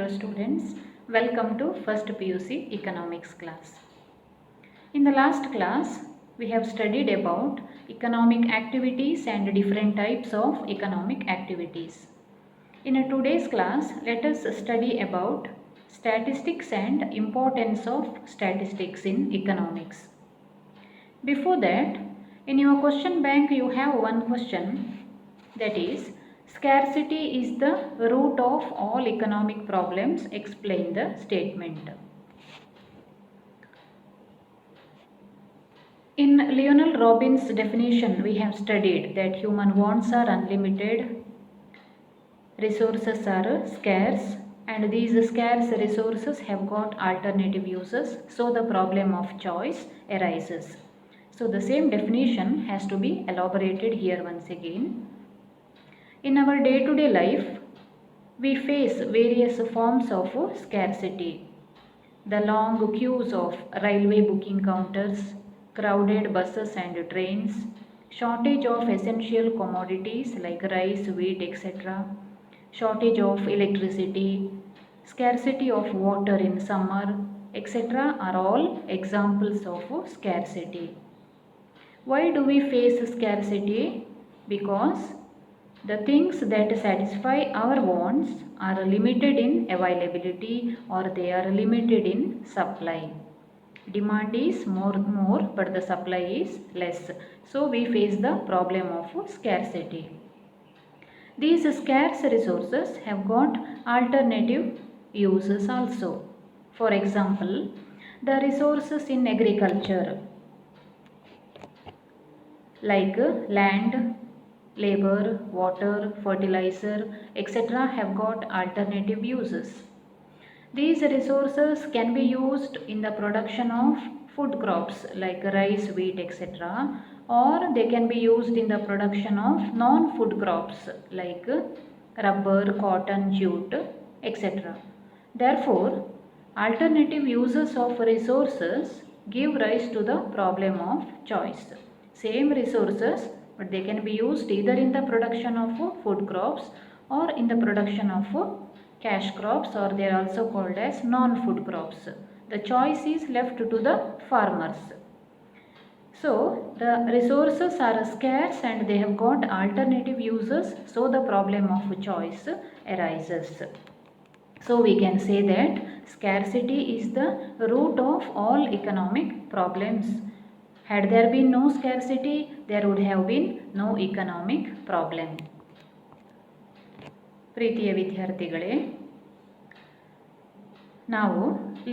Hello students, welcome to first PUC economics class. In the last class, we have studied about economic activities and different types of economic activities. In today's class, let us study about statistics and importance of statistics in economics. Before that, in your question bank you have one question, that is, scarcity is the root of all economic problems. Explain the statement. In Lionel Robbins' definition, we have studied that human wants are unlimited, resources are scarce, and these scarce resources have got alternative uses, so the problem of choice arises. So the same definition has to be elaborated here once again. In our day-to-day life, we face various forms of scarcity. The long queues of railway booking counters, crowded buses and trains, shortage of essential commodities like rice, wheat, etc., shortage of electricity, scarcity of water in summer, etc. are all examples of scarcity. Why do we face scarcity? Because the things that satisfy our wants are limited in availability or they are limited in supply. Demand is more but the supply is less. So we face the problem of scarcity. These scarce resources have got alternative uses also. For example, the resources in agriculture like land, labor, water, fertilizer, etc. have got alternative uses. These resources can be used in the production of food crops like rice, wheat, etc. or they can be used in the production of non-food crops like rubber, cotton, jute, etc. Therefore, alternative uses of resources give rise to the problem of choice. Same resources, but they can be used either in the production of food crops or in the production of cash crops, or they are also called as non-food crops. The choice is left to the farmers. So the resources are scarce and they have got alternative uses, so the problem of choice arises. So we can say that scarcity is the root of all economic problems. Had there been no scarcity, there would have been no economic problem. ಪ್ರೀತಿಯ ವಿದ್ಯಾರ್ಥಿಗಳೇ, ನಾವು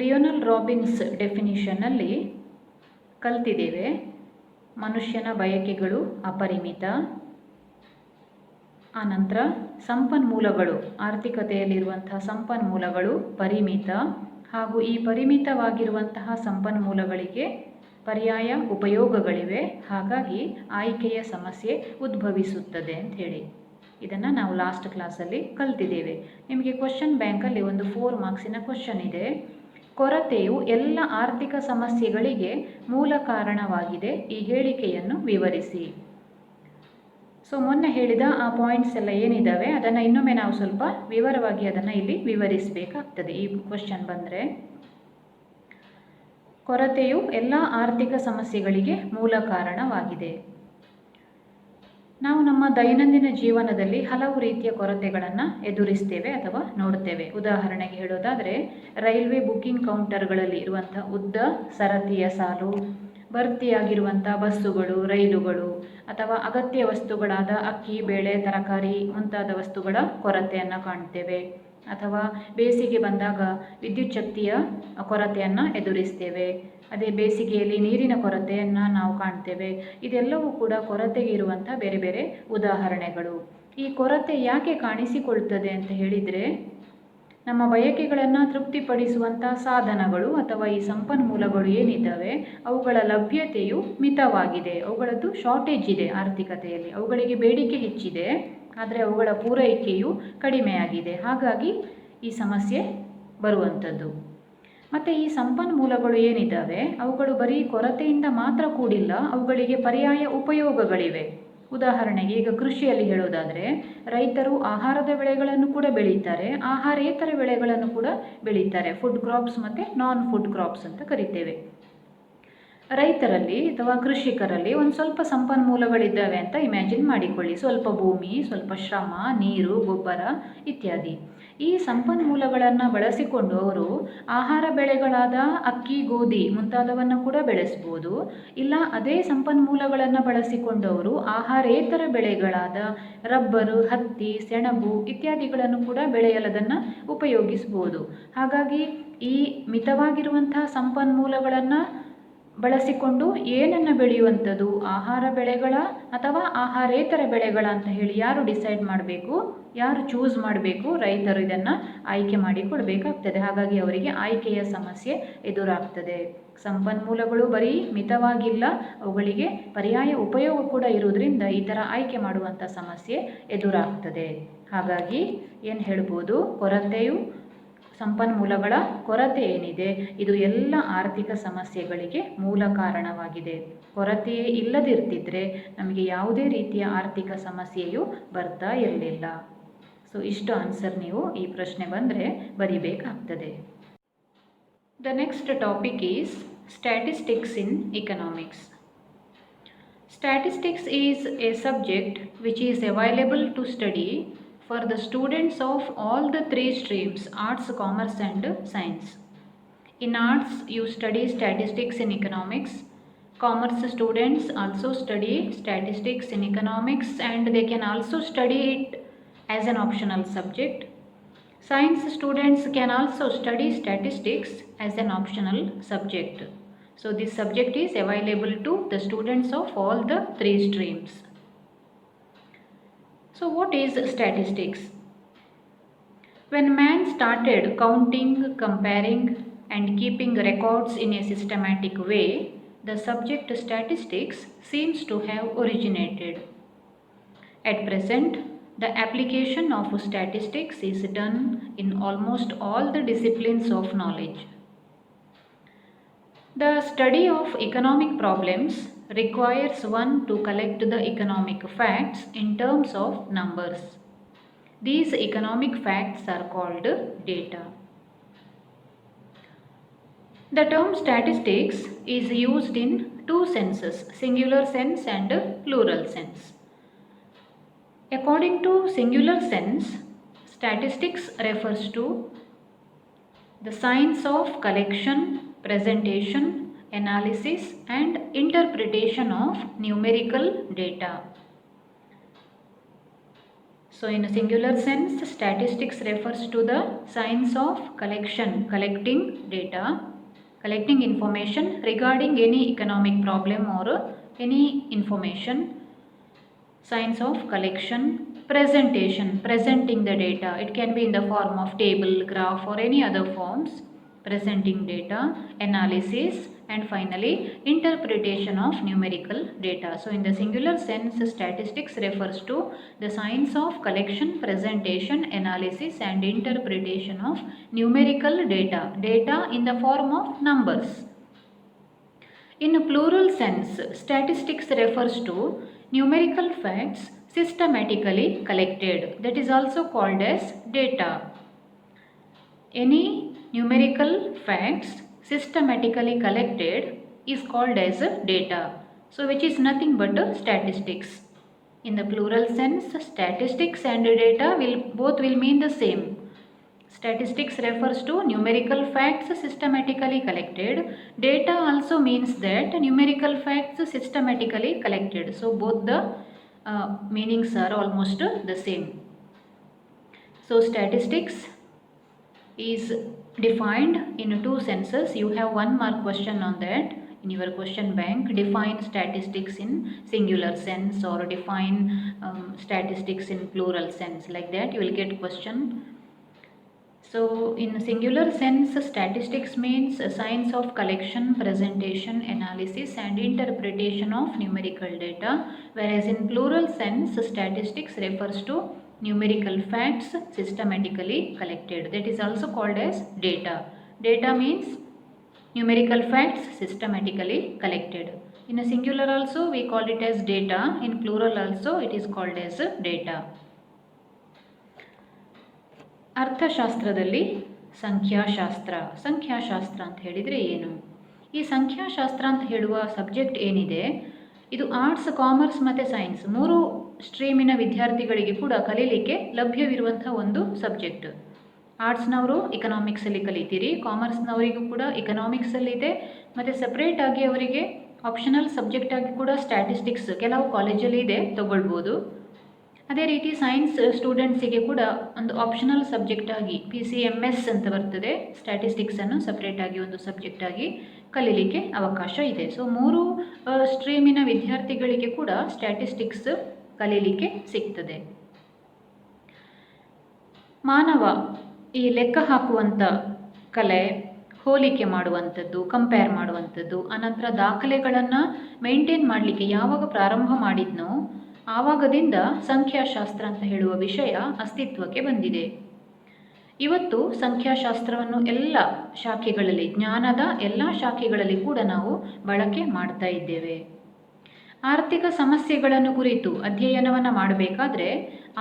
Lionel Robbins ಡೆಫಿನಿಷನ್ನಲ್ಲಿ ಕಲ್ತಿದ್ದೇವೆ ಮನುಷ್ಯನ ಬಯಕೆಗಳು ಅಪರಿಮಿತ, ಆನಂತರ ಸಂಪನ್ಮೂಲಗಳು, ಆರ್ಥಿಕತೆಯಲ್ಲಿರುವಂತಹ ಸಂಪನ್ಮೂಲಗಳು ಪರಿಮಿತ, ಹಾಗೂ ಈ ಪರಿಮಿತವಾಗಿರುವಂತಹ ಸಂಪನ್ಮೂಲಗಳಿಗೆ ಪರ್ಯಾಯ ಉಪಯೋಗಗಳಿವೆ, ಹಾಗಾಗಿ ಆಯ್ಕೆಯ ಸಮಸ್ಯೆ ಉದ್ಭವಿಸುತ್ತದೆ ಅಂತ ಹೇಳಿ ಇದನ್ನು ನಾವು ಲಾಸ್ಟ್ ಕ್ಲಾಸಲ್ಲಿ ಕಲ್ತಿದ್ದೇವೆ. ನಿಮಗೆ ಕ್ವಶನ್ ಬ್ಯಾಂಕಲ್ಲಿ ಒಂದು 4 ಮಾರ್ಕ್ಸಿನ ಕ್ವಶನ್ ಇದೆ. ಕೊರತೆಯು ಎಲ್ಲ ಆರ್ಥಿಕ ಸಮಸ್ಯೆಗಳಿಗೆ ಮೂಲ ಕಾರಣವಾಗಿದೆ, ಈ ಹೇಳಿಕೆಯನ್ನು ವಿವರಿಸಿ. ಸೊ ಮೊನ್ನೆ ಹೇಳಿದ ಆ ಪಾಯಿಂಟ್ಸ್ ಎಲ್ಲ ಏನಿದ್ದಾವೆ ಅದನ್ನು ಇನ್ನೊಮ್ಮೆ ನಾವು ಸ್ವಲ್ಪ ವಿವರವಾಗಿ ಅದನ್ನು ಇಲ್ಲಿ ವಿವರಿಸಬೇಕಾಗ್ತದೆ. ಈ ಕ್ವಶನ್ ಬಂದರೆ, ಕೊರತೆಯು ಎಲ್ಲ ಆರ್ಥಿಕ ಸಮಸ್ಯೆಗಳಿಗೆ ಮೂಲ ಕಾರಣವಾಗಿದೆ. ನಾವು ನಮ್ಮ ದೈನಂದಿನ ಜೀವನದಲ್ಲಿ ಹಲವು ರೀತಿಯ ಕೊರತೆಗಳನ್ನು ಎದುರಿಸ್ತೇವೆ ಅಥವಾ ನೋಡ್ತೇವೆ. ಉದಾಹರಣೆಗೆ ಹೇಳೋದಾದರೆ, ರೈಲ್ವೆ ಬುಕ್ಕಿಂಗ್ ಕೌಂಟರ್ಗಳಲ್ಲಿ ಇರುವಂಥ ಉದ್ದ ಸರತಿಯ ಸಾಲು, ಭರ್ತಿಯಾಗಿರುವಂಥ ಬಸ್ಸುಗಳು, ರೈಲುಗಳು, ಅಥವಾ ಅಗತ್ಯ ವಸ್ತುಗಳಾದ ಅಕ್ಕಿ, ಬೇಳೆ, ತರಕಾರಿ ಮುಂತಾದ ವಸ್ತುಗಳ ಕೊರತೆಯನ್ನು ಕಾಣ್ತೇವೆ. ಅಥವಾ ಬೇಸಿಗೆ ಬಂದಾಗ ವಿದ್ಯುತ್ ಶಕ್ತಿಯ ಕೊರತೆಯನ್ನು ಎದುರಿಸ್ತೇವೆ. ಅದೇ ಬೇಸಿಗೆಯಲ್ಲಿ ನೀರಿನ ಕೊರತೆಯನ್ನು ನಾವು ಕಾಣ್ತೇವೆ. ಇದೆಲ್ಲವೂ ಕೂಡ ಕೊರತೆಗೆ ಇರುವಂಥ ಬೇರೆ ಬೇರೆ ಉದಾಹರಣೆಗಳು. ಈ ಕೊರತೆ ಯಾಕೆ ಕಾಣಿಸಿಕೊಳ್ತದೆ ಅಂತ ಹೇಳಿದರೆ, ನಮ್ಮ ಬಯಕೆಗಳನ್ನು ತೃಪ್ತಿಪಡಿಸುವಂಥ ಸಾಧನಗಳು ಅಥವಾ ಈ ಸಂಪನ್ಮೂಲಗಳು ಏನಿದ್ದಾವೆ ಅವುಗಳ ಲಭ್ಯತೆಯು ಮಿತವಾಗಿದೆ, ಅವುಗಳದ್ದು ಶಾರ್ಟೇಜ್ ಇದೆ ಆರ್ಥಿಕತೆಯಲ್ಲಿ, ಅವುಗಳಿಗೆ ಬೇಡಿಕೆ ಹೆಚ್ಚಿದೆ ಆದರೆ ಅವುಗಳ ಪೂರೈಕೆಯು ಕಡಿಮೆಯಾಗಿದೆ, ಹಾಗಾಗಿ ಈ ಸಮಸ್ಯೆ ಬರುವಂಥದ್ದು. ಮತ್ತು ಈ ಸಂಪನ್ಮೂಲಗಳು ಏನಿದ್ದಾವೆ ಅವುಗಳು ಬರೀ ಕೊರತೆಯಿಂದ ಮಾತ್ರ ಕೂಡಿಲ್ಲ, ಅವುಗಳಿಗೆ ಪರ್ಯಾಯ ಉಪಯೋಗಗಳಿವೆ. ಉದಾಹರಣೆಗೆ ಈಗ ಕೃಷಿಯಲ್ಲಿ ಹೇಳೋದಾದರೆ ರೈತರು ಆಹಾರದ ಬೆಳೆಗಳನ್ನು ಕೂಡ ಬೆಳೀತಾರೆ, ಆಹಾರೇತರ ಬೆಳೆಗಳನ್ನು ಕೂಡ ಬೆಳೀತಾರೆ. ಫುಡ್ ಕ್ರಾಪ್ಸ್ ಮತ್ತು ನಾನ್ ಫುಡ್ ಕ್ರಾಪ್ಸ್ ಅಂತ ಕರಿತೇವೆ. ರೈತರಲ್ಲಿ ಅಥವಾ ಕೃಷಿಕರಲ್ಲಿ ಒಂದು ಸ್ವಲ್ಪ ಸಂಪನ್ಮೂಲಗಳಿದ್ದಾವೆ ಅಂತ ಇಮ್ಯಾಜಿನ್ ಮಾಡಿಕೊಳ್ಳಿ. ಸ್ವಲ್ಪ ಭೂಮಿ, ಸ್ವಲ್ಪ ಶ್ರಮ, ನೀರು, ಗೊಬ್ಬರ ಇತ್ಯಾದಿ. ಈ ಸಂಪನ್ಮೂಲಗಳನ್ನು ಬಳಸಿಕೊಂಡು ಅವರು ಆಹಾರ ಬೆಳೆಗಳಾದ ಅಕ್ಕಿ, ಗೋಧಿ ಮುಂತಾದವನ್ನು ಕೂಡ ಬೆಳೆಸ್ಬೋದು. ಇಲ್ಲ ಅದೇ ಸಂಪನ್ಮೂಲಗಳನ್ನು ಬಳಸಿಕೊಂಡು ಅವರು ಆಹಾರೇತರ ಬೆಳೆಗಳಾದ ರಬ್ಬರು, ಹತ್ತಿ, ಸೆಣಬು ಇತ್ಯಾದಿಗಳನ್ನು ಕೂಡ ಬೆಳೆಯಲದನ್ನು ಉಪಯೋಗಿಸ್ಬೋದು. ಹಾಗಾಗಿ ಈ ಮಿತವಾಗಿರುವಂತಹ ಸಂಪನ್ಮೂಲಗಳನ್ನು ಬಳಸಿಕೊಂಡು ಏನನ್ನು ಬೆಳೆಯುವಂಥದ್ದು, ಆಹಾರ ಬೆಳೆಗಳ ಅಥವಾ ಆಹಾರೇತರ ಬೆಳೆಗಳ ಅಂತ ಹೇಳಿ ಯಾರು ಡಿಸೈಡ್ ಮಾಡಬೇಕು, ಯಾರು ಚೂಸ್ ಮಾಡಬೇಕು? ರೈತರು ಇದನ್ನು ಆಯ್ಕೆ ಮಾಡಿ ಕೊಡಬೇಕಾಗ್ತದೆ. ಹಾಗಾಗಿ ಅವರಿಗೆ ಆಯ್ಕೆಯ ಸಮಸ್ಯೆ ಎದುರಾಗ್ತದೆ. ಸಂಪನ್ಮೂಲಗಳು ಬರೀ ಮಿತವಾಗಿಲ್ಲ, ಅವುಗಳಿಗೆ ಪರ್ಯಾಯ ಉಪಯೋಗ ಕೂಡ ಇರುವುದರಿಂದ ಈ ಥರ ಆಯ್ಕೆ ಮಾಡುವಂಥ ಸಮಸ್ಯೆ ಎದುರಾಗ್ತದೆ. ಹಾಗಾಗಿ ಏನು ಹೇಳ್ಬೋದು, ಸಂಪನ್ಮೂಲಗಳ ಕೊರತೆ ಏನಿದೆ ಇದು ಎಲ್ಲ ಆರ್ಥಿಕ ಸಮಸ್ಯೆಗಳಿಗೆ ಮೂಲ ಕಾರಣವಾಗಿದೆ. ಕೊರತೆಯೇ ಇಲ್ಲದಿರ್ತಿದ್ರೆ ನಮಗೆ ಯಾವುದೇ ರೀತಿಯ ಆರ್ಥಿಕ ಸಮಸ್ಯೆಯು ಬರ್ತಾ ಇರಲಿಲ್ಲ. ಸೊ ಇಷ್ಟು ಆನ್ಸರ್ ನೀವು ಈ ಪ್ರಶ್ನೆ ಬಂದರೆ ಬರಿಬೇಕಾಗ್ತದೆ. The next topic is statistics in economics. Statistics is a subject which is available to study for the students of all the three streams, arts, commerce and science. In arts you study statistics in economics. Commerce students also study statistics in economics and they can also study it as an optional subject. Science students can also study statistics as an optional subject. So this subject is available to the students of all the three streams. So what is statistics? When man started counting, comparing and keeping records in a systematic way, the subject statistics seems to have originated. At present, the application of statistics is done in almost all the disciplines of knowledge. The study of economic problems requires one to collect the economic facts in terms of numbers. These economic facts are called data. The term statistics is used in two senses, singular sense and plural sense. According to singular sense, statistics refers to the science of collection, presentation, analysis and interpretation of numerical data. So in a singular sense, statistics refers to the science of collection, collecting data, collecting information regarding any economic problem or any information. Science of collection, presentation, presenting the data. It can be in the form of table, graph or any other forms. Presenting data, analysis and finally interpretation of numerical data. So in the singular sense, statistics refers to the science of collection, presentation, analysis and interpretation of numerical data, data in the form of numbers. In a plural sense, statistics refers to numerical facts systematically collected, that is also called as data. Any numerical facts systematically collected is called as data, so which is nothing but statistics. In the plural sense, statistics and data both will mean the same. Statistics refers to numerical facts systematically collected. Data also means that numerical facts systematically collected. So both the meanings are almost the same. So statistics is defined in two senses. You have 1 mark question on that in your question bank. Define statistics in singular sense or define statistics in plural sense. Like that you will get question. So in singular sense, statistics means a science of collection, presentation, analysis and interpretation of numerical data, whereas in plural sense, statistics refers to numerical facts systematically collected, that is also called as data. Data means numerical facts systematically collected. In a singular also we called it as data, in plural also it is called as data. ಅರ್ಥಶಾಸ್ತ್ರದಲ್ಲಿ ಸಂಖ್ಯಾಶಾಸ್ತ್ರ ಅಂತ ಹೇಳಿದರೆ ಏನು? ಈ ಸಂಖ್ಯಾಶಾಸ್ತ್ರ ಅಂತ ಹೇಳುವ subject ಏನಿದೆ ಇದು ಆರ್ಟ್ಸ್, ಕಾಮರ್ಸ್ ಮತ್ತು ಸೈನ್ಸ್ ಮೂರು ಸ್ಟ್ರೀಮಿನ ವಿದ್ಯಾರ್ಥಿಗಳಿಗೆ ಕೂಡ ಕಲೀಲಿಕ್ಕೆ ಲಭ್ಯವಿರುವಂಥ ಒಂದು ಸಬ್ಜೆಕ್ಟ್. ಆರ್ಟ್ಸ್ನವರು ಇಕನಾಮಿಕ್ಸಲ್ಲಿ ಕಲಿತೀರಿ, ಕಾಮರ್ಸ್ನವರಿಗೂ ಕೂಡ ಇಕನಾಮಿಕ್ಸಲ್ಲಿದೆ, ಮತ್ತು ಸಪ್ರೇಟಾಗಿ ಅವರಿಗೆ ಆಪ್ಷನಲ್ ಸಬ್ಜೆಕ್ಟಾಗಿ ಕೂಡ ಸ್ಟ್ಯಾಟಿಸ್ಟಿಕ್ಸ್ ಕೆಲವು ಕಾಲೇಜಲ್ಲಿ ಇದೆ, ತಗೊಳ್ಬೋದು. ಅದೇ ರೀತಿ ಸೈನ್ಸ್ ಸ್ಟೂಡೆಂಟ್ಸಿಗೆ ಕೂಡ ಒಂದು ಆಪ್ಷನಲ್ ಸಬ್ಜೆಕ್ಟಾಗಿ PCMS ಅಂತ ಬರ್ತದೆ, ಸ್ಟ್ಯಾಟಿಸ್ಟಿಕ್ಸನ್ನು ಸಪ್ರೇಟಾಗಿ ಒಂದು ಸಬ್ಜೆಕ್ಟಾಗಿ ಕಲೀಲಿಕ್ಕೆ ಅವಕಾಶ ಇದೆ. ಸೊ ಮೂರು ಸ್ಟ್ರೀಮಿನ ವಿದ್ಯಾರ್ಥಿಗಳಿಗೆ ಕೂಡ ಸ್ಟ್ಯಾಟಿಸ್ಟಿಕ್ಸ್ ಕಲೀಲಿಕ್ಕೆ ಸಿಗ್ತದೆ. ಮಾನವ ಈ ಲೆಕ್ಕ ಹಾಕುವಂಥ ಕಲೆ, ಹೋಲಿಕೆ ಮಾಡುವಂಥದ್ದು, ಕಂಪೇರ್ ಮಾಡುವಂಥದ್ದು, ಅನಂತರ ದಾಖಲೆಗಳನ್ನು ಮೇಂಟೈನ್ ಮಾಡಲಿಕ್ಕೆ ಯಾವಾಗ ಪ್ರಾರಂಭ ಮಾಡಿದ್ನೋ ಆವಾಗದಿಂದ ಸಂಖ್ಯಾಶಾಸ್ತ್ರ ಅಂತ ಹೇಳುವ ವಿಷಯ ಅಸ್ತಿತ್ವಕ್ಕೆ ಬಂದಿದೆ. ಇವತ್ತು ಸಂಖ್ಯಾಶಾಸ್ತ್ರವನ್ನು ಎಲ್ಲ ಶಾಖೆಗಳಲ್ಲಿ, ಜ್ಞಾನದ ಎಲ್ಲ ಶಾಖೆಗಳಲ್ಲಿ ಕೂಡ ನಾವು ಬಳಕೆ ಮಾಡ್ತಾ ಇದ್ದೇವೆ. ಆರ್ಥಿಕ ಸಮಸ್ಯೆಗಳನ್ನು ಕುರಿತು ಅಧ್ಯಯನವನ್ನು ಮಾಡಬೇಕಾದ್ರೆ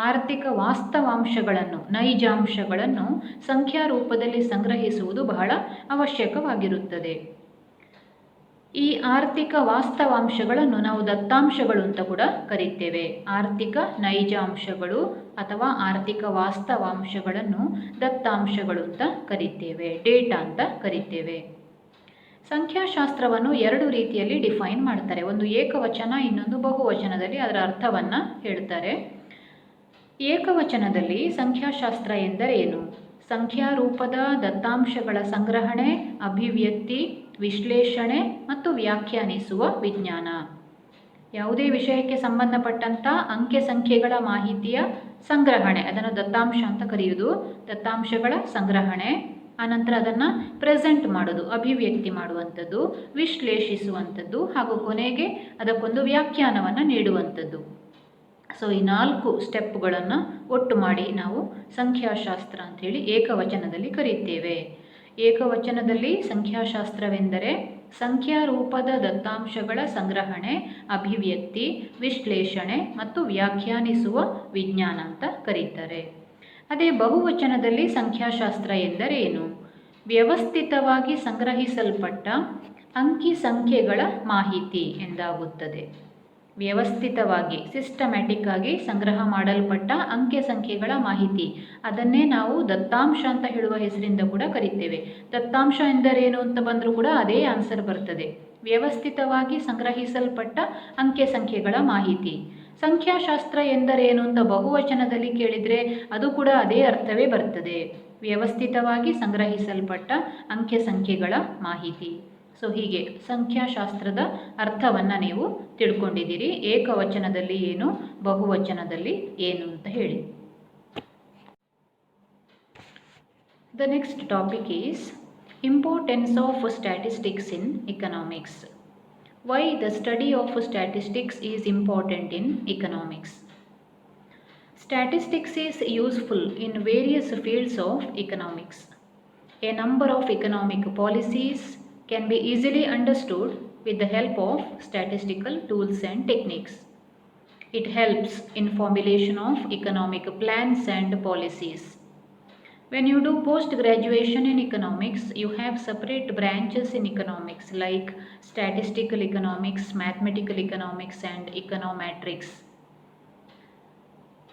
ಆರ್ಥಿಕ ವಾಸ್ತವಾಂಶಗಳನ್ನು, ನೈಜಾಂಶಗಳನ್ನು ಸಂಖ್ಯಾ ರೂಪದಲ್ಲಿ ಸಂಗ್ರಹಿಸುವುದು ಬಹಳ ಅವಶ್ಯಕವಾಗಿರುತ್ತದೆ. ಈ ಆರ್ಥಿಕ ವಾಸ್ತವಾಂಶಗಳನ್ನು ನಾವು ದತ್ತಾಂಶಗಳು ಅಂತ ಕೂಡ ಕರೀತೇವೆ. ಆರ್ಥಿಕ ನೈಜಾಂಶಗಳು ಅಥವಾ ಆರ್ಥಿಕ ವಾಸ್ತವಾಂಶಗಳನ್ನು ದತ್ತಾಂಶಗಳು ಅಂತ ಕರೀತೇವೆ, ಡೇಟಾ ಅಂತ ಕರೀತೇವೆ. ಸಂಖ್ಯಾಶಾಸ್ತ್ರವನ್ನು ಎರಡು ರೀತಿಯಲ್ಲಿ ಡಿಫೈನ್ ಮಾಡ್ತಾರೆ. ಒಂದು ಏಕವಚನ, ಇನ್ನೊಂದು ಬಹುವಚನದಲ್ಲಿ ಅದರ ಅರ್ಥವನ್ನು ಹೇಳ್ತಾರೆ. ಏಕವಚನದಲ್ಲಿ ಸಂಖ್ಯಾಶಾಸ್ತ್ರ ಎಂದರೆ ಏನು? ಸಂಖ್ಯಾರೂಪದ ದತ್ತಾಂಶಗಳ ಸಂಗ್ರಹಣೆ, ಅಭಿವ್ಯಕ್ತಿ, ವಿಶ್ಲೇಷಣೆ ಮತ್ತು ವ್ಯಾಖ್ಯಾನಿಸುವ ವಿಜ್ಞಾನ. ಯಾವುದೇ ವಿಷಯಕ್ಕೆ ಸಂಬಂಧಪಟ್ಟಂಥ ಅಂಕೆ ಸಂಖ್ಯೆಗಳ ಮಾಹಿತಿಯ ಸಂಗ್ರಹಣೆ, ಅದನ್ನು ದತ್ತಾಂಶ ಅಂತ ಕರೆಯುವುದು. ದತ್ತಾಂಶಗಳ ಸಂಗ್ರಹಣೆ, ಆನಂತರ ಅದನ್ನು ಪ್ರೆಸೆಂಟ್ ಮಾಡೋದು, ಅಭಿವ್ಯಕ್ತಿ ಮಾಡುವಂಥದ್ದು, ವಿಶ್ಲೇಷಿಸುವಂಥದ್ದು, ಹಾಗೂ ಕೊನೆಗೆ ಅದಕ್ಕೊಂದು ವ್ಯಾಖ್ಯಾನವನ್ನು ನೀಡುವಂಥದ್ದು. ಸೊ ಈ 4 ಸ್ಟೆಪ್ಗಳನ್ನು ಒಟ್ಟು ಮಾಡಿ ನಾವು ಸಂಖ್ಯಾಶಾಸ್ತ್ರ ಅಂಥೇಳಿ ಏಕವಚನದಲ್ಲಿ ಕರೀತೇವೆ. ಏಕವಚನದಲ್ಲಿ ಸಂಖ್ಯಾಶಾಸ್ತ್ರವೆಂದರೆ ಸಂಖ್ಯಾರೂಪದ ದತ್ತಾಂಶಗಳ ಸಂಗ್ರಹಣೆ, ಅಭಿವ್ಯಕ್ತಿ, ವಿಶ್ಲೇಷಣೆ ಮತ್ತು ವ್ಯಾಖ್ಯಾನಿಸುವ ವಿಜ್ಞಾನ ಅಂತ ಕರೀತಾರೆ. ಅದೇ ಬಹುವಚನದಲ್ಲಿ ಸಂಖ್ಯಾಶಾಸ್ತ್ರ ಎಂದರೆ ಏನು? ವ್ಯವಸ್ಥಿತವಾಗಿ ಸಂಗ್ರಹಿಸಲ್ಪಟ್ಟ ಅಂಕಿ ಸಂಖ್ಯೆಗಳ ಮಾಹಿತಿ ಎಂದಾಗುತ್ತದೆ. ವ್ಯವಸ್ಥಿತವಾಗಿ, ಸಿಸ್ಟಮ್ಯಾಟಿಕ್ ಆಗಿ ಸಂಗ್ರಹ ಮಾಡಲ್ಪಟ್ಟ ಅಂಕೆ ಸಂಖ್ಯೆಗಳ ಮಾಹಿತಿ, ಅದನ್ನೇ ನಾವು ದತ್ತಾಂಶ ಅಂತ ಹೇಳುವ ಹೆಸರಿಂದ ಕೂಡ ಕರೀತೇವೆ. ದತ್ತಾಂಶ ಎಂದರೇನು ಅಂತ ಬಂದರೂ ಕೂಡ ಅದೇ ಆನ್ಸರ್ ಬರ್ತದೆ. ವ್ಯವಸ್ಥಿತವಾಗಿ ಸಂಗ್ರಹಿಸಲ್ಪಟ್ಟ ಅಂಕೆ ಸಂಖ್ಯೆಗಳ ಮಾಹಿತಿ. ಸಂಖ್ಯಾಶಾಸ್ತ್ರ ಎಂದರೇನು ಅಂತ ಬಹುವಚನದಲ್ಲಿ ಕೇಳಿದರೆ ಅದು ಕೂಡ ಅದೇ ಅರ್ಥವೇ ಬರ್ತದೆ, ವ್ಯವಸ್ಥಿತವಾಗಿ ಸಂಗ್ರಹಿಸಲ್ಪಟ್ಟ ಅಂಕೆ ಸಂಖ್ಯೆಗಳ ಮಾಹಿತಿ. ಸೊ ಹೀಗೆ ಸಂಖ್ಯಾಶಾಸ್ತ್ರದ ಅರ್ಥವನ್ನು ನೀವು ತಿಳ್ಕೊಂಡಿದ್ದೀರಿ. ಏಕವಚನದಲ್ಲಿ ಏನು, ಬಹುವಚನದಲ್ಲಿ ಏನು ಅಂತ ಹೇಳಿ. The next topic is importance of statistics in economics. Why the study of statistics is important in economics. Statistics is useful in various fields of economics. A number of economic policies can be easily understood with the help of statistical tools and techniques. It helps in formulation of economic plans and policies. When you do post-graduation in economics, you have separate branches in economics like statistical economics, mathematical economics and econometrics.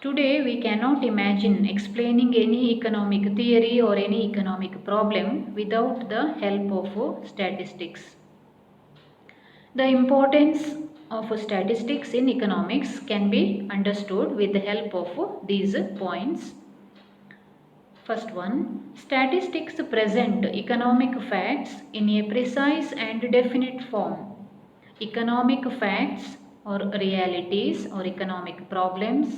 Today, we cannot imagine explaining any economic theory or any economic problem without the help of statistics. The importance of statistics in economics can be understood with the help of these points. First one, statistics present economic facts in a precise and definite form. Economic facts or realities or economic problems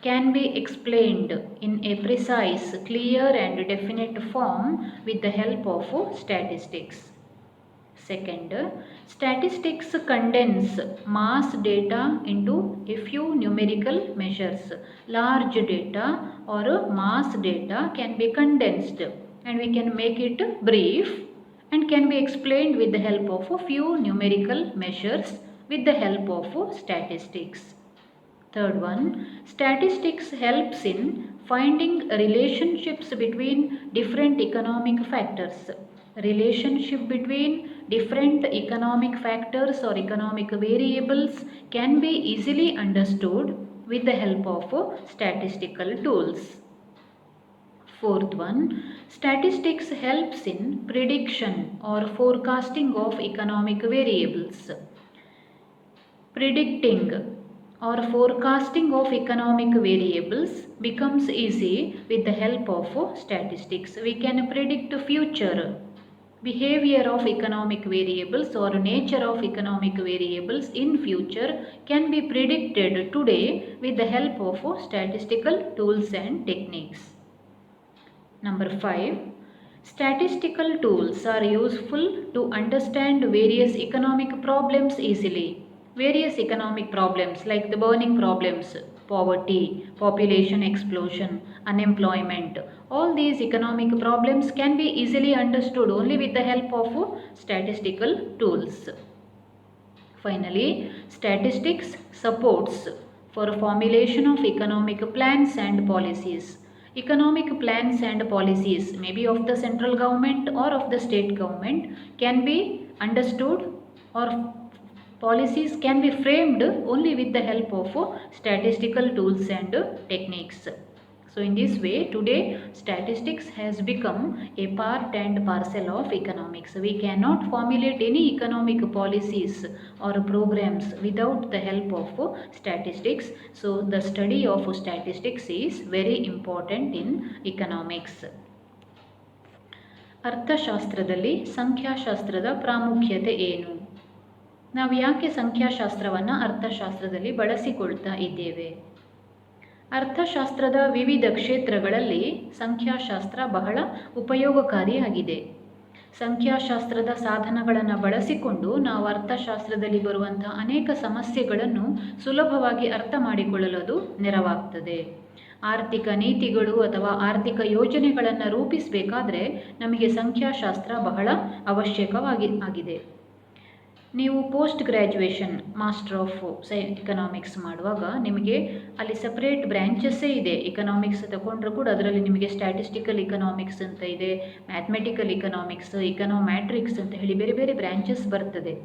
can be explained in a precise, clear and definite form with the help of statistics. Second, statistics condense mass data into a few numerical measures. Large data or mass data can be condensed and we can make it brief and can be explained with the help of a few numerical measures with the help of statistics. Third one, statistics helps in finding relationships between different economic factors. Relationship between different economic factors or economic variables can be easily understood with the help of statistical tools. Fourth one, statistics helps in prediction or forecasting of economic variables. Predicting or forecasting of economic variables becomes easy with the help of statistics. We can predict future behavior of economic variables or nature of economic variables in future can be predicted today with the help of statistical tools and techniques. Number 5, statistical tools are useful to understand various economic problems easily. Various economic problems like the burning problems, poverty, population explosion, unemployment, all these economic problems can be easily understood only with the help of statistical tools. Finally, statistics supports for formulation of economic plans and policies. Economic plans and policies, maybe of the central government or of the state government, can be understood, or policies can be framed only with the help of statistical tools and techniques. So in this way, today statistics has become a part and parcel of economics. We cannot formulate any economic policies or programs without the help of statistics. So the study of statistics is very important in economics. ಅರ್ಥಶಾಸ್ತ್ರದಲ್ಲಿ ಸಂಖ್ಯಾಶಾಸ್ತ್ರದ ಪ್ರಾಮುಖ್ಯತೆ ಏನು? ನಾವು ಯಾಕೆ ಸಂಖ್ಯಾಶಾಸ್ತ್ರವನ್ನು ಅರ್ಥಶಾಸ್ತ್ರದಲ್ಲಿ ಬಳಸಿಕೊಳ್ತಾ ಇದ್ದೇವೆ? ಅರ್ಥಶಾಸ್ತ್ರದ ವಿವಿಧ ಕ್ಷೇತ್ರಗಳಲ್ಲಿ ಸಂಖ್ಯಾಶಾಸ್ತ್ರ ಬಹಳ ಉಪಯೋಗಕಾರಿಯಾಗಿದೆ. ಸಂಖ್ಯಾಶಾಸ್ತ್ರದ ಸಾಧನಗಳನ್ನು ಬಳಸಿಕೊಂಡು ನಾವು ಅರ್ಥಶಾಸ್ತ್ರದಲ್ಲಿ ಬರುವಂಥ ಅನೇಕ ಸಮಸ್ಯೆಗಳನ್ನು ಸುಲಭವಾಗಿ ಅರ್ಥ ಮಾಡಿಕೊಳ್ಳಲು ಅದು ನೆರವಾಗ್ತದೆ. ಆರ್ಥಿಕ ನೀತಿಗಳು ಅಥವಾ ಆರ್ಥಿಕ ಯೋಜನೆಗಳನ್ನು ರೂಪಿಸಬೇಕಾದ್ರೆ ನಮಗೆ ಸಂಖ್ಯಾಶಾಸ್ತ್ರ ಬಹಳ ಆಗಿದೆ. ನೀವು post graduation master of economics ಮಾಡುವಾಗ ನಿಮಗೆ ಅಲ್ಲಿ ಸಪ್ರೇಟ್ ಬ್ರ್ಯಾಂಚಸ್ಸೇ ಇದೆ. ಎಕನಾಮಿಕ್ಸ್ ತಗೊಂಡ್ರೂ ಕೂಡ ಅದರಲ್ಲಿ ನಿಮಗೆ ಸ್ಟ್ಯಾಟಿಸ್ಟಿಕಲ್ ಎಕನಾಮಿಕ್ಸ್ ಅಂತ ಇದೆ, ಮ್ಯಾಥಮೆಟಿಕಲ್ ಎಕನಾಮಿಕ್ಸ್, ಎಕನಾಮ್ಯಾಟ್ರಿಕ್ಸ್ ಅಂತ ಹೇಳಿ ಬೇರೆ ಬೇರೆ ಬ್ರ್ಯಾಂಚಸ್ ಬರ್ತದೆ.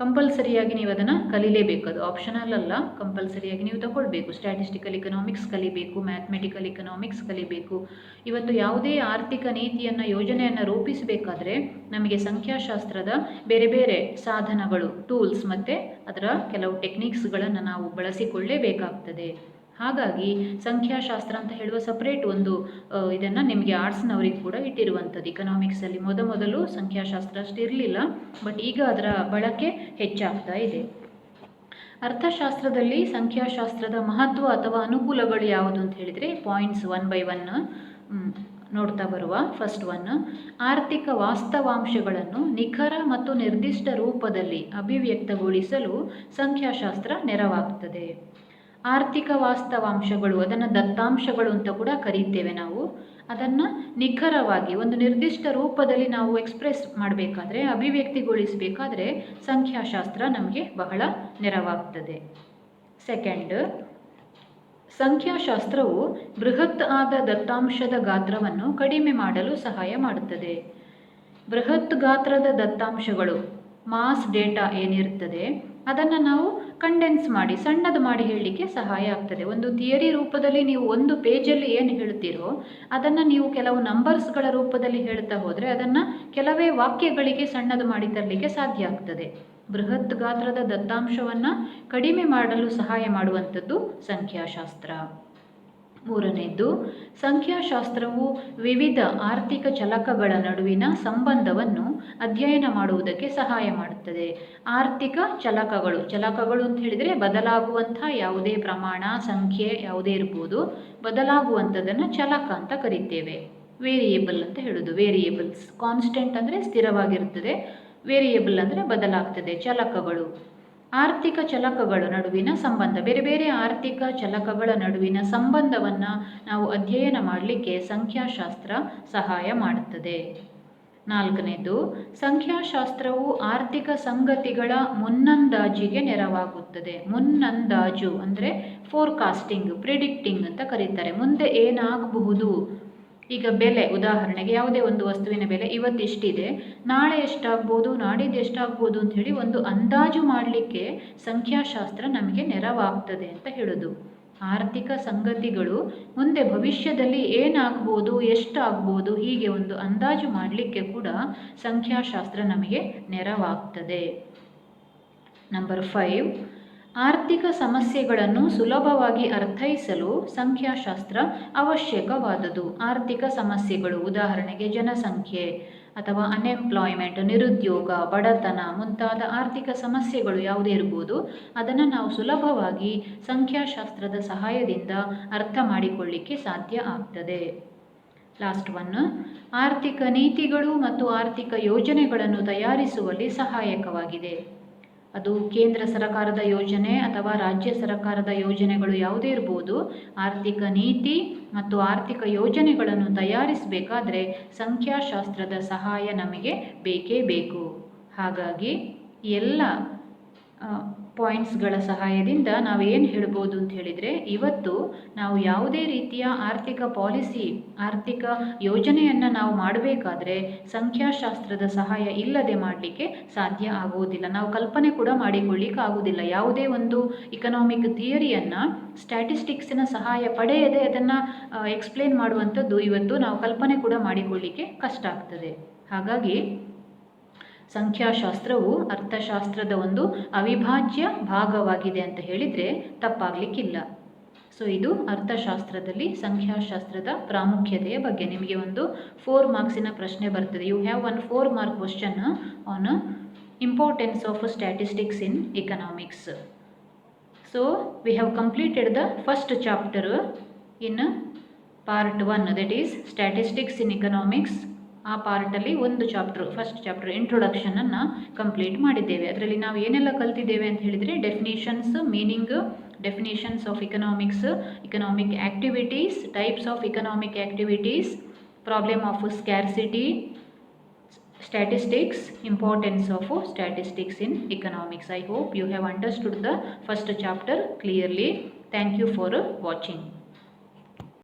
ಕಂಪಲ್ಸರಿಯಾಗಿ ನೀವು ಅದನ್ನು ಕಲೀಲೇಬೇಕು. ಅದು ಆಪ್ಷನಲ್ ಅಲ್ಲ, ಕಂಪಲ್ಸರಿಯಾಗಿ ನೀವು ತಗೊಳ್ಬೇಕು. ಸ್ಟ್ಯಾಟಿಸ್ಟಿಕಲ್ ಎಕನಾಮಿಕ್ಸ್ ಕಲಿಬೇಕು, ಮ್ಯಾಥಮೆಟಿಕಲ್ ಎಕನಾಮಿಕ್ಸ್ ಕಲಿಬೇಕು. ಇವತ್ತು ಯಾವುದೇ ಆರ್ಥಿಕ ನೀತಿಯನ್ನು ಯೋಜನೆಯನ್ನು ರೂಪಿಸಬೇಕಾದ್ರೆ ನಮಗೆ ಸಂಖ್ಯಾಶಾಸ್ತ್ರದ ಬೇರೆ ಬೇರೆ ಸಾಧನಗಳು, ಟೂಲ್ಸ್ ಮತ್ತು ಅದರ ಕೆಲವು ಟೆಕ್ನಿಕ್ಸ್ಗಳನ್ನು ನಾವು ಬಳಸಿಕೊಳ್ಳೇಬೇಕಾಗ್ತದೆ. ಹಾಗಾಗಿ ಸಂಖ್ಯಾಶಾಸ್ತ್ರ ಅಂತ ಹೇಳುವ ಸಪ್ರೇಟ್ ಒಂದು ಇದನ್ನು ನಿಮಗೆ ಆರ್ಟ್ಸ್ನವರಿಗೆ ಕೂಡ ಇಟ್ಟಿರುವಂಥದ್ದು. ಇಕನಾಮಿಕ್ಸಲ್ಲಿ ಮೊದಲು ಸಂಖ್ಯಾಶಾಸ್ತ್ರ ಅಷ್ಟು ಇರಲಿಲ್ಲ, ಬಟ್ ಈಗ ಅದರ ಬಳಕೆ ಹೆಚ್ಚಾಗ್ತಾ ಇದೆ. ಅರ್ಥಶಾಸ್ತ್ರದಲ್ಲಿ ಸಂಖ್ಯಾಶಾಸ್ತ್ರದ ಮಹತ್ವ ಅಥವಾ ಅನುಕೂಲಗಳು ಯಾವುದು ಅಂತ ಹೇಳಿದರೆ ಪಾಯಿಂಟ್ಸ್ 1 by 1 ನೋಡ್ತಾ ಬರುವ. ಫಸ್ಟ್ ಒನ್, ಆರ್ಥಿಕ ವಾಸ್ತವಾಂಶಗಳನ್ನು ನಿಖರ ಮತ್ತು ನಿರ್ದಿಷ್ಟ ರೂಪದಲ್ಲಿ ಅಭಿವ್ಯಕ್ತಗೊಳಿಸಲು ಸಂಖ್ಯಾಶಾಸ್ತ್ರ ನೆರವಾಗ್ತದೆ. ಆರ್ಥಿಕ ವಾಸ್ತವಾಂಶಗಳು, ಅದನ್ನು ದತ್ತಾಂಶಗಳು ಅಂತ ಕೂಡ ಕರೀತೇವೆ ನಾವು. ಅದನ್ನು ನಿಖರವಾಗಿ ಒಂದು ನಿರ್ದಿಷ್ಟ ರೂಪದಲ್ಲಿ ನಾವು ಎಕ್ಸ್ಪ್ರೆಸ್ ಮಾಡಬೇಕಾದ್ರೆ, ಅಭಿವ್ಯಕ್ತಿಗೊಳಿಸಬೇಕಾದ್ರೆ ಸಂಖ್ಯಾಶಾಸ್ತ್ರ ನಮಗೆ ಬಹಳ ನೆರವಾಗ್ತದೆ. ಸೆಕೆಂಡ್, ಸಂಖ್ಯಾಶಾಸ್ತ್ರವು ಬೃಹತ್ ಆದ ದತ್ತಾಂಶದ ಗಾತ್ರವನ್ನು ಕಡಿಮೆ ಮಾಡಲು ಸಹಾಯ ಮಾಡುತ್ತದೆ. ಬೃಹತ್ ಗಾತ್ರದ ದತ್ತಾಂಶಗಳು, ಮಾಸ್ ಡೇಟಾ ಏನಿರ್ತದೆ ಅದನ್ನು ನಾವು ಕಂಡೆನ್ಸ್ ಮಾಡಿ ಸಣ್ಣದು ಮಾಡಿ ಹೇಳಲಿಕ್ಕೆ ಸಹಾಯ ಆಗ್ತದೆ. ಒಂದು ಥಿಯರಿ ರೂಪದಲ್ಲಿ ನೀವು ಒಂದು ಪೇಜಲ್ಲಿ ಏನು ಹೇಳ್ತೀರೋ ಅದನ್ನು ನೀವು ಕೆಲವು ನಂಬರ್ಸ್ಗಳ ರೂಪದಲ್ಲಿ ಹೇಳ್ತಾ ಹೋದರೆ ಅದನ್ನು ಕೆಲವೇ ವಾಕ್ಯಗಳಿಗೆ ಸಣ್ಣದು ಮಾಡಿ ತರಲಿಕ್ಕೆ ಸಾಧ್ಯ ಆಗ್ತದೆ. ಬೃಹತ್ ಗಾತ್ರದ ದತ್ತಾಂಶವನ್ನು ಕಡಿಮೆ ಮಾಡಲು ಸಹಾಯ ಮಾಡುವಂಥದ್ದು ಸಂಖ್ಯಾಶಾಸ್ತ್ರ. ಮೂರನೇದ್ದು, ಸಂಖ್ಯಾಶಾಸ್ತ್ರವು ವಿವಿಧ ಆರ್ಥಿಕ ಚಲಕಗಳ ನಡುವಿನ ಸಂಬಂಧವನ್ನು ಅಧ್ಯಯನ ಮಾಡುವುದಕ್ಕೆ ಸಹಾಯ ಮಾಡುತ್ತದೆ. ಆರ್ಥಿಕ ಚಲಕಗಳು ಅಂತ ಹೇಳಿದರೆ ಬದಲಾಗುವಂಥ ಯಾವುದೇ ಪ್ರಮಾಣ, ಸಂಖ್ಯೆ ಯಾವುದೇ ಇರ್ಬೋದು, ಬದಲಾಗುವಂಥದ್ದನ್ನು ಚಲಕ ಅಂತ ಕರಿತೇವೆ. ವೇರಿಯೇಬಲ್ ಅಂತ ಹೇಳೋದು. ವೇರಿಯೇಬಲ್ಸ್, ಕಾನ್ಸ್ಟೆಂಟ್ ಅಂದರೆ ಸ್ಥಿರವಾಗಿರ್ತದೆ, ವೇರಿಯೇಬಲ್ ಅಂದರೆ ಬದಲಾಗ್ತದೆ. ಚಲಕಗಳು, ಆರ್ಥಿಕ ಚಲಕಗಳ ನಡುವಿನ ಸಂಬಂಧ, ಬೇರೆ ಬೇರೆ ಆರ್ಥಿಕ ಚಲಕಗಳ ನಡುವಿನ ಸಂಬಂಧವನ್ನು ನಾವು ಅಧ್ಯಯನ ಮಾಡಲಿಕ್ಕೆ ಸಂಖ್ಯಾಶಾಸ್ತ್ರ ಸಹಾಯ ಮಾಡುತ್ತದೆ. ನಾಲ್ಕನೇದು, ಸಂಖ್ಯಾಶಾಸ್ತ್ರವು ಆರ್ಥಿಕ ಸಂಗತಿಗಳ ಮುನ್ನಂದಾಜಿಗೆ ನೆರವಾಗುತ್ತದೆ. ಮುನ್ನಂದಾಜು ಅಂದರೆ ಫೋರ್ಕಾಸ್ಟಿಂಗ್, ಪ್ರಿಡಿಕ್ಟಿಂಗ್ ಅಂತ ಕರೀತಾರೆ. ಮುಂದೆ ಏನಾಗಬಹುದು, ಈಗ ಬೆಲೆ, ಉದಾಹರಣೆಗೆ ಯಾವುದೇ ಒಂದು ವಸ್ತುವಿನ ಬೆಲೆ ಇವತ್ತು ಇಷ್ಟಿದೆ, ನಾಳೆ ಎಷ್ಟಾಗ್ಬೋದು, ನಾಡಿದ್ದು ಎಷ್ಟಾಗ್ಬೋದು ಅಂಥೇಳಿ ಒಂದು ಅಂದಾಜು ಮಾಡಲಿಕ್ಕೆ ಸಂಖ್ಯಾಶಾಸ್ತ್ರ ನಮಗೆ ನೆರವಾಗ್ತದೆ ಅಂತ ಹೇಳೋದು. ಆರ್ಥಿಕ ಸಂಗತಿಗಳು ಮುಂದೆ ಭವಿಷ್ಯದಲ್ಲಿ ಏನಾಗ್ಬೋದು, ಎಷ್ಟಾಗ್ಬೋದು, ಹೀಗೆ ಒಂದು ಅಂದಾಜು ಮಾಡಲಿಕ್ಕೆ ಕೂಡ ಸಂಖ್ಯಾಶಾಸ್ತ್ರ ನಮಗೆ ನೆರವಾಗ್ತದೆ. ನಂಬರ್ 5, ಆರ್ಥಿಕ ಸಮಸ್ಯೆಗಳನ್ನು ಸುಲಭವಾಗಿ ಅರ್ಥೈಸಲು ಸಂಖ್ಯಾಶಾಸ್ತ್ರ ಅವಶ್ಯಕವಾದುದು. ಆರ್ಥಿಕ ಸಮಸ್ಯೆಗಳು, ಉದಾಹರಣೆಗೆ ಜನಸಂಖ್ಯೆ ಅಥವಾ ಅನ್ಎಂಪ್ಲಾಯ್ಮೆಂಟ್, ನಿರುದ್ಯೋಗ, ಬಡತನ ಮುಂತಾದ ಆರ್ಥಿಕ ಸಮಸ್ಯೆಗಳು ಯಾವುದೇ ಇರ್ಬೋದು, ಅದನ್ನು ನಾವು ಸುಲಭವಾಗಿ ಸಂಖ್ಯಾಶಾಸ್ತ್ರದ ಸಹಾಯದಿಂದ ಅರ್ಥ ಮಾಡಿಕೊಳ್ಳಿಕ್ಕೆ ಸಾಧ್ಯ ಆಗ್ತದೆ. ಲಾಸ್ಟ್ ಒನ್, ಆರ್ಥಿಕ ನೀತಿಗಳು ಮತ್ತು ಆರ್ಥಿಕ ಯೋಜನೆಗಳನ್ನು ತಯಾರಿಸುವಲ್ಲಿ ಸಹಾಯಕವಾಗಿದೆ. ಅದು ಕೇಂದ್ರ ಸರ್ಕಾರದ ಯೋಜನೆ ಅಥವಾ ರಾಜ್ಯ ಸರ್ಕಾರದ ಯೋಜನೆಗಳು ಯಾವುದೇ ಇರ್ಬೋದು, ಆರ್ಥಿಕ ನೀತಿ ಮತ್ತು ಆರ್ಥಿಕ ಯೋಜನೆಗಳನ್ನು ತಯಾರಿಸಬೇಕಾದ್ರೆ ಸಂಖ್ಯಾಶಾಸ್ತ್ರದ ಸಹಾಯ ನಮಗೆ ಬೇಕೇ ಬೇಕು. ಹಾಗಾಗಿ ಎಲ್ಲ ಪಾಯಿಂಟ್ಸ್ಗಳ ಸಹಾಯದಿಂದ ನಾವೇನು ಹೇಳ್ಬೋದು ಅಂತ ಹೇಳಿದರೆ, ಇವತ್ತು ನಾವು ಯಾವುದೇ ರೀತಿಯ ಆರ್ಥಿಕ ಪಾಲಿಸಿ, ಆರ್ಥಿಕ ಯೋಜನೆಯನ್ನು ನಾವು ಮಾಡಬೇಕಾದ್ರೆ ಸಂಖ್ಯಾಶಾಸ್ತ್ರದ ಸಹಾಯ ಇಲ್ಲದೆ ಮಾಡಲಿಕ್ಕೆ ಸಾಧ್ಯ ಆಗುವುದಿಲ್ಲ. ನಾವು ಕಲ್ಪನೆ ಕೂಡ ಮಾಡಿಕೊಳ್ಳಿಕ್ಕೆ ಆಗುವುದಿಲ್ಲ. ಯಾವುದೇ ಒಂದು ಇಕನಾಮಿಕ್ ಥಿಯರಿಯನ್ನು ಸ್ಟ್ಯಾಟಿಸ್ಟಿಕ್ಸಿನ ಸಹಾಯ ಪಡೆಯದೆ ಅದನ್ನು ಎಕ್ಸ್ಪ್ಲೇನ್ ಮಾಡುವಂಥದ್ದು ಇವತ್ತು ನಾವು ಕಲ್ಪನೆ ಕೂಡ ಮಾಡಿಕೊಳ್ಳಿಕ್ಕೆ ಕಷ್ಟ ಆಗ್ತದೆ. ಹಾಗಾಗಿ ಸಂಖ್ಯಾಶಾಸ್ತ್ರವು ಅರ್ಥಶಾಸ್ತ್ರದ ಒಂದು ಅವಿಭಾಜ್ಯ ಭಾಗವಾಗಿದೆ ಅಂತ ಹೇಳಿದರೆ ತಪ್ಪಾಗಲಿಕ್ಕಿಲ್ಲ. ಸೊ ಇದು ಅರ್ಥಶಾಸ್ತ್ರದಲ್ಲಿ ಸಂಖ್ಯಾಶಾಸ್ತ್ರದ ಪ್ರಾಮುಖ್ಯತೆಯ ಬಗ್ಗೆ. ನಿಮಗೆ ಒಂದು 4 ಮಾರ್ಕ್ಸಿನ ಪ್ರಶ್ನೆ ಬರ್ತದೆ. You have 1 4 mark question on importance of statistics in economics. So we have completed the first chapter in part 1, that is statistics in economics. ಆ ಪಾರ್ಟಲ್ಲಿ ಒಂದು ಚಾಪ್ಟರ್, ಫಸ್ಟ್ ಚಾಪ್ಟರ್ ಇಂಟ್ರೊಡಕ್ಷನನ್ನು ಕಂಪ್ಲೀಟ್ ಮಾಡಿದ್ದೇವೆ. ಅದರಲ್ಲಿ ನಾವು ಏನೆಲ್ಲ ಕಲ್ತಿದ್ದೇವೆ ಅಂತ ಹೇಳಿದರೆ, definitions, meaning, definitions of economics, economic activities, types of economic activities, problem of scarcity, statistics, importance of statistics in economics. I hope you have understood the first chapter clearly. Thank you for watching.